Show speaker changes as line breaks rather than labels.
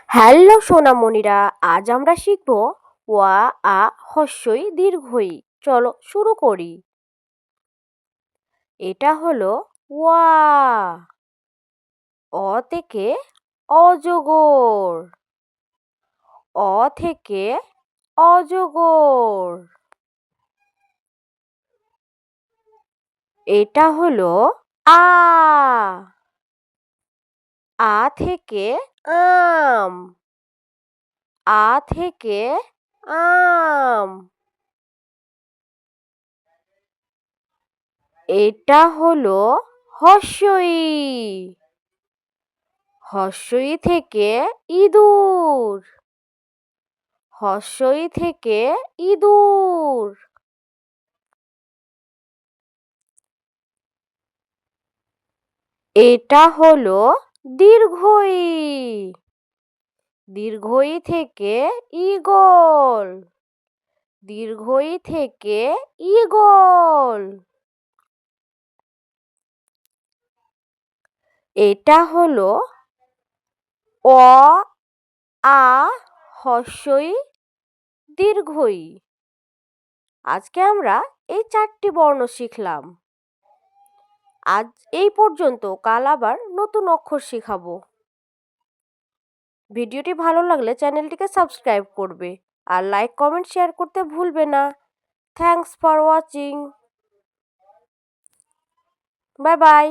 Hello সোনামণিরা, আজ আমরা শিখব ওয়া আ হস্যই দীর্ঘই। চলো শুরু করি। এটা হলো ওয়া। অ থেকে অজগর। অ থেকে অজগর। এটা হলো আ। আ থেকে আম। আ থেকে আম। এটা হলো হস্যই। হস্যই থেকে ইঁদুর। হস্যই থেকে ইঁদুর। এটা হলো দীর্ঘই। দীর্ঘই থেকে ঈগল। দীর্ঘই থেকে ঈগল। এটা হলো অ আ হস্যই দীর্ঘই। আজকে আমরা এই 4টি বর্ণ শিখলাম। আজ এই পর্যন্ত, কাল আবার নতুন অক্ষর শিখাবো। ভিডিওটি ভালো লাগলে চ্যানেলটিকে সাবস্ক্রাইব করবে আর লাইক কমেন্ট শেয়ার করতে ভুলবে না। Thanks for watching. Bye bye.